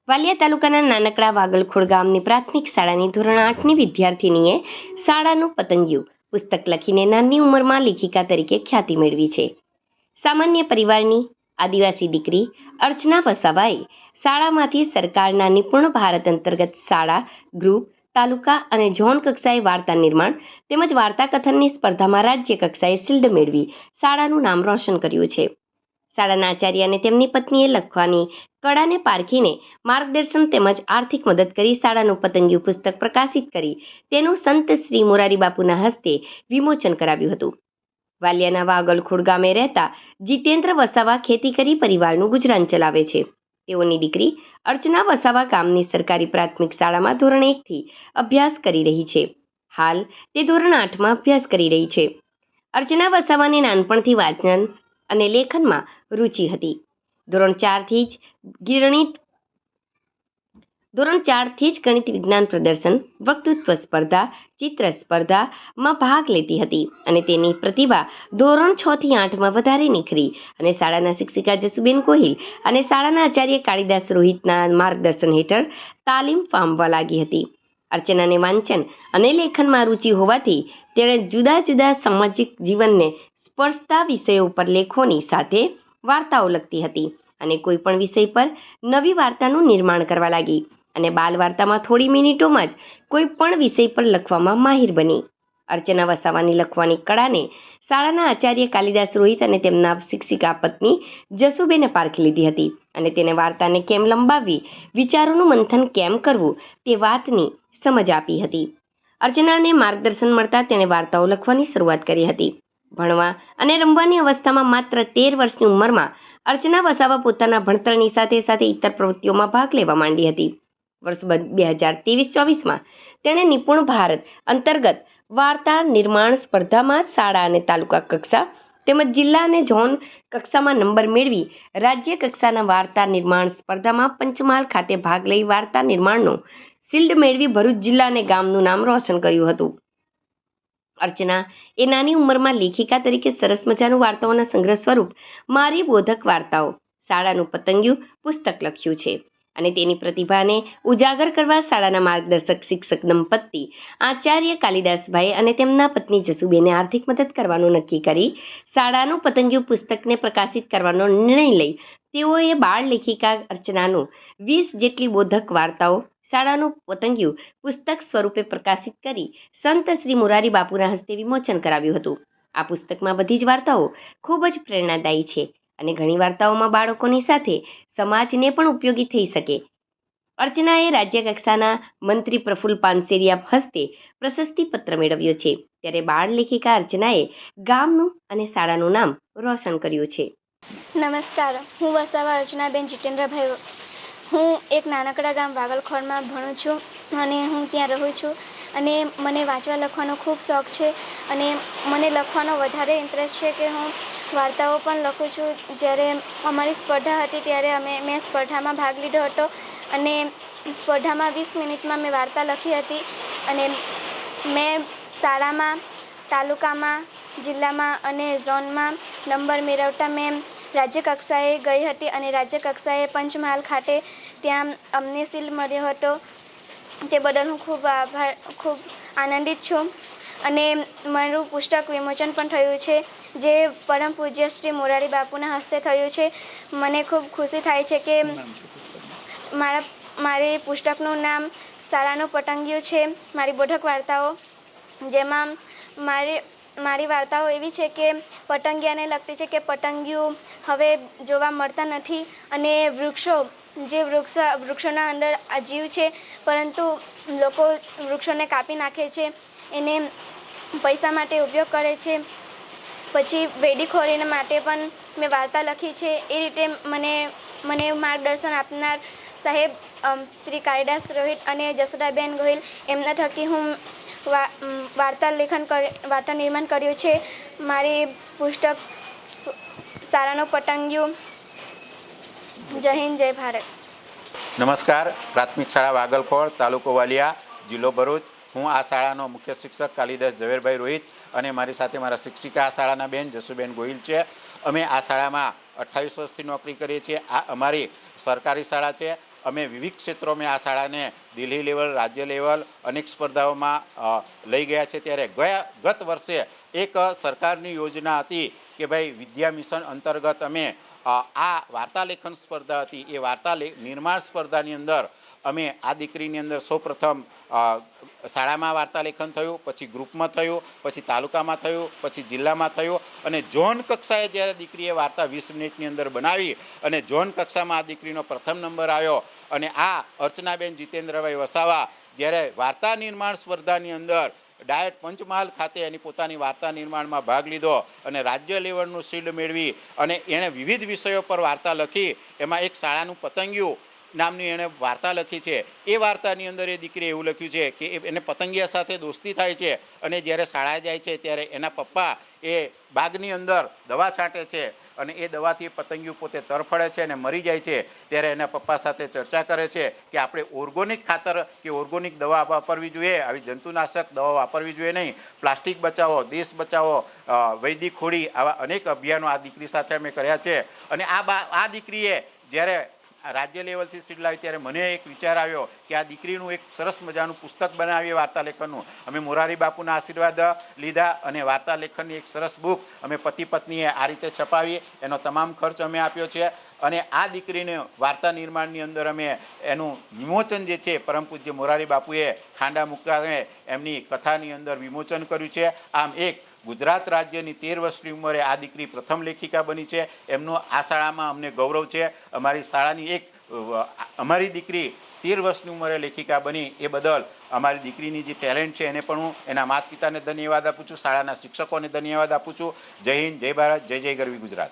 વાલિયા તાલુકાના નાનકડા વાગલખોડ ગામની પ્રાથમિક શાળાની ધોરણ 8ની વિદ્યાર્થીનીએ શાળાનું પતંગિયું પુસ્તક લખીને નાની ઉંમરમાં લેખિકા તરીકે ખ્યાતિ મેળવી છે. સામાન્ય પરિવારની આદિવાસી દીકરી અર્ચના વસાવાએ શાળામાંથી સરકારના નિપુણ ભારત અંતર્ગત શાળા, ગ્રુપ, તાલુકા અને ઝોન કક્ષાએ વાર્તા નિર્માણ તેમજ વાર્તા કથનની સ્પર્ધામાં રાજ્ય કક્ષાએ શિલ્ડ મેળવી શાળાનું નામ રોશન કર્યું છે. શાળાના આચાર્ય અને તેમની પત્નીએ લખવાની કળાને પારખીને માર્ગદર્શન તેમજ આર્થિક મદદ કરી શાળાનું પતંગિયું પુસ્તક પ્રકાશિત કરી તેનું સંત શ્રી મોરારી બાપુના હસ્તે વિમોચન કરાવ્યું હતું. વાલિયાના વાગલખોડ ગામે રહેતા જીતેન્દ્ર વસાવા ખેતી કરી પરિવારનું ગુજરાન ચલાવે છે. તેઓની દીકરી અર્ચના વસાવા ગામની સરકારી પ્રાથમિક શાળામાં ધોરણ 1થી અભ્યાસ કરી રહી છે. હાલ તે ધોરણ 8માં અભ્યાસ કરી રહી છે. અર્ચના વસાવાને નાનપણથી વાંચન અને લેખનમાં રુચિ હતી. ધોરણ 4થી જ ગણિત વિજ્ઞાન પ્રદર્શન, વક્તૃત્વ સ્પર્ધા, ચિત્ર સ્પર્ધામાં ભાગ લેતી હતી અને તેની પ્રતિભા ધોરણ 6થી 8માં વધારે નિખરી અને શાળાના શિક્ષિકા જસુબેન ગોહિલ અને શાળાના આચાર્ય કાળીદાસ રોહિતના માર્ગદર્શન હેઠળ તાલીમ પામવા લાગી હતી. અર્ચનાને વાંચન અને લેખનમાં રુચિ હોવાથી તેણે જુદા જુદા સામાજિક જીવનને સ્પર્શતા વિષયો ઉપર લેખોની સાથે વાર્તાઓ લખતી હતી અને કોઈ પણ વિષય પર નવી વાર્તાનું નિર્માણ કરવા લાગી અને બાલ વાર્તામાં થોડી મિનિટોમાં જ કોઈ પણ વિષય પર લખવામાં માહિર બની. અર્ચના વસાવાની લખવાની કળાને શાળાના આચાર્ય કાલિદાસ રોહિત અને તેમના શિક્ષિકા પત્ની જસુબેને પારખી લીધી હતી અને તેને વાર્તાને કેમ લંબાવવી, વિચારોનું મંથન કેમ કરવું તે વાતની સમજ આપી હતી. અર્ચનાને માર્ગદર્શન મળતા તેણે વાર્તાઓ લખવાની શરૂઆત કરી હતી. ભણવા અને રમવાની અવસ્થામાં માત્ર 13 વર્ષની ઉંમરમાં અર્ચના વસાવા પોતાના ભણતરની સાથે સાથે ઇતર પ્રવૃત્તિઓમાં ભાગ લેવા માંડી હતી. વર્ષ 2023-24માં તેણે નિપુણ ભારત અંતર્ગત વાર્તા નિર્માણ સ્પર્ધામાં શાળા અને તાલુકા કક્ષા તેમજ જિલ્લા અને ઝોન કક્ષામાં નંબર મેળવી રાજ્ય કક્ષાના વાર્તા નિર્માણ સ્પર્ધામાં પંચમહાલ ખાતે ભાગ લઈ વાર્તા નિર્માણનો શિલ્ડ મેળવી ભરૂચ જિલ્લા અને ગામનું નામ રોશન કર્યું હતું. અર્ચના એ નાની ઉંમરમાં લેખિકા તરીકે સરસ મજાનું વાર્તાઓના સંગ્રહ સ્વરૂપ મારી બોધક વાર્તાઓ શાળાનું પતંગિયું પુસ્તક લખ્યું છે અને તેની પ્રતિભાને ઉજાગર કરવા શાળાના માર્ગદર્શક શિક્ષક દંપતી આચાર્ય કાલિદાસભાઈ અને તેમના પત્ની જસુબેને આર્થિક મદદ કરવાનું નક્કી કરી શાળાનું પતંગિયું પુસ્તકને પ્રકાશિત કરવાનો નિર્ણય લઈ તેઓએ બાળ લેખિકા અર્ચનાનું 20 જેટલી બોધક વાર્તાઓ શાળાનું પતંગિયું પુસ્તક સ્વરૂપે પ્રકાશિત કરી સંત શ્રી મોરારી બાપુના હસ્તે વિમોચન કરાવ્યું હતું. આ પુસ્તકમાં બધી જ વાર્તાઓ ખૂબ જ પ્રેરણાદાયી છે અને ઘણી વાર્તાઓમાં બાળકોની સાથે સમાજને પણ ઉપયોગી થઈ શકે. અર્ચનાએ રાજ્ય કક્ષાના મંત્રી પ્રફુલ્લ પાનસેરિયા હસ્તે પ્રશસ્તિ પત્ર મેળવ્યો છે, ત્યારે બાળ લેખિકા અર્ચનાએ ગામનું અને શાળાનું નામ રોશન કર્યું છે. નમસ્કાર, હું વસાવા અર્ચનાબેન જીતેન્દ્રભાઈ. હું એક નાનકડા ગામ વાગલખોડમાં ભણું છું અને હું ત્યાં રહું છું અને મને વાંચવા લખવાનો ખૂબ શોખ છે અને મને લખવાનો વધારે ઇન્ટરેસ્ટ છે કે હું વાર્તાઓ પણ લખું છું. જ્યારે અમારી સ્પર્ધા હતી ત્યારે મેં સ્પર્ધામાં ભાગ લીધો હતો અને સ્પર્ધામાં 20 મિનિટમાં મેં વાર્તા લખી હતી અને મેં શાળામાં, તાલુકામાં, જિલ્લામાં અને ઝોનમાં નંબર મેળવતા મેં રાજ્ય કક્ષાએ ગઈ હતી અને રાજ્ય કક્ષાએ પંચમહાલ ખાતે ત્યાં અમને શિલ્ડ મળ્યો હતો. તે બદલ હું ખૂબ આનંદિત છું અને મારું પુસ્તક વિમોચન પણ થયું છે જે પરમ પૂજ્ય શ્રી મોરારી બાપુના હસ્તે થયું છે. મને ખૂબ ખુશી થાય છે કે મારી પુસ્તકનું નામ શાળાનું પતંગિયું છે, મારી બોધક વાર્તાઓ, જેમાં મારી વાર્તાઓ એવી છે કે પતંગિયાને લગતી છે કે પતંગિયું હવે જોવા મળતા નથી અને વૃક્ષોના અંદર આ જીવ છે પરંતુ લોકો વૃક્ષોને કાપી નાખે છે, એને પૈસા માટે ઉપયોગ કરે છે. પછી વેડીખોરીને માટે પણ મેં વાર્તા લખી છે. એ રીતે મને માર્ગદર્શન આપનાર સાહેબ શ્રી કાળીદાસ રોહિત અને જસોદાબેન ગોહિલ એમના થકી હું વાર્તા નિર્માણ કર્યું છે. મારી પુસ્તક શાળાનું પતંગિયું. જય હિન્દ, જય ભારત. નમસ્કાર, પ્રાથમિક શાળા વાગલખોડ, તાલુકો વાલિયા, જિલ્લો ભરૂચ. હું આ શાળાનો મુખ્ય શિક્ષક કાલિદાસ ઝવેરભાઈ રોહિત અને મારી સાથે મારા શિક્ષિકા આ શાળાના બેન જસુબેન ગોહિલ છે. અમે આ શાળામાં 28 વર્ષથી નોકરી કરીએ છીએ. આ અમારી સરકારી શાળા છે અમે વિવિધ ક્ષેત્રોમાં આ શાળાને દિલ્હી લેવલ, રાજ્ય લેવલ અનેક સ્પર્ધાઓમાં લઈ ગયા છે. ત્યારે ગત વર્ષે એક સરકારની યોજના હતી કે ભાઈ વિદ્યા મિશન અંતર્ગત અમે આ વાર્તાલેખન સ્પર્ધા હતી, એ વાર્તા નિર્માણ સ્પર્ધાની અંદર અમે આ દીકરીની અંદર સૌપ્રથમ શાળામાં વાર્તાલેખન થયું, પછી ગ્રુપમાં થયું, પછી તાલુકામાં થયું, પછી જિલ્લામાં થયું અને ઝોન કક્ષાએ જ્યારે દીકરીએ વાર્તા 20 મિનિટની અંદર બનાવી અને ઝોન કક્ષામાં આ દીકરીનો પ્રથમ નંબર આવ્યો. અને આ અર્ચનાબેન જીતેન્દ્રભાઈ વસાવા જ્યારે વાર્તા નિર્માણ સ્પર્ધાની અંદર ડાયટ પંચમહાલ ખાતે એની પોતાની વાર્તા નિર્માણમાં ભાગ લીધો અને રાજ્ય લેવલનું શિલ્ડ મેળવી અને એણે વિવિધ વિષયો પર વાર્તા લખી. એમાં એક શાળાનું પતંગિયું નામની એણે વાર્તા લખી છે. એ વાર્તાની અંદર એ દીકરીએ એવું લખ્યું છે કે એને પતંગિયા સાથે દોસ્તી થાય છે અને જ્યારે શાળાએ જાય છે ત્યારે એના પપ્પા એ બાગની અંદર દવા છાંટે છે અને એ દવાથી પતંગિયું પોતે તરફડે છે અને મરી જાય છે. ત્યારે એના પપ્પા સાથે ચર્ચા કરે છે કે આપણે ઓર્ગોનિક ખાતર કે ઓર્ગોનિક દવા વાપરવી જોઈએ, આવી જંતુનાશક દવા વાપરવી જોઈએ નહીં. પ્લાસ્ટિક બચાવો, દેશ બચાવો, વૈદિક હોળી, આવા અનેક અભિયાનો આ દીકરી સાથે અમે કર્યા છે. અને આ દીકરીએ જ્યારે રાજ્ય લેવલથી શિલ્ડ લાવી ત્યારે મને એક વિચાર આવ્યો કે આ દીકરીનું એક સરસ મજાનું પુસ્તક બનાવીએ વાર્તા લેખનનું. અમે મોરારી બાપુના આશીર્વાદ લીધા અને વાર્તા લેખનની એક સરસ બુક અમે પતિ પત્નીએ આ રીતે છપાવી. એનો તમામ ખર્ચ અમે આપ્યો છે અને આ દીકરીને વાર્તા નિર્માણની અંદર અમે એનું વિમોચન જે છે પરમ પૂજ્ય મોરારી બાપુએ ખાંડા મુકામે એમની કથાની અંદર વિમોચન કર્યું છે. આમ એક ગુજરાત રાજ્યની 13 વર્ષની ઉંમરે આ દીકરી પ્રથમ લેખિકા બની છે. એમનું આ શાળામાં અમને ગૌરવ છે. અમારી શાળાની અમારી દીકરી 13 વર્ષની ઉંમરે લેખિકા બની એ બદલ અમારી દીકરીની જે ટેલેન્ટ છે એને પણ હું એના માતા પિતાને ધન્યવાદ આપું છું, શાળાના શિક્ષકોને ધન્યવાદ આપું છું. જય હિન્દ, જય ભારત, જય જય ગરવી ગુજરાત.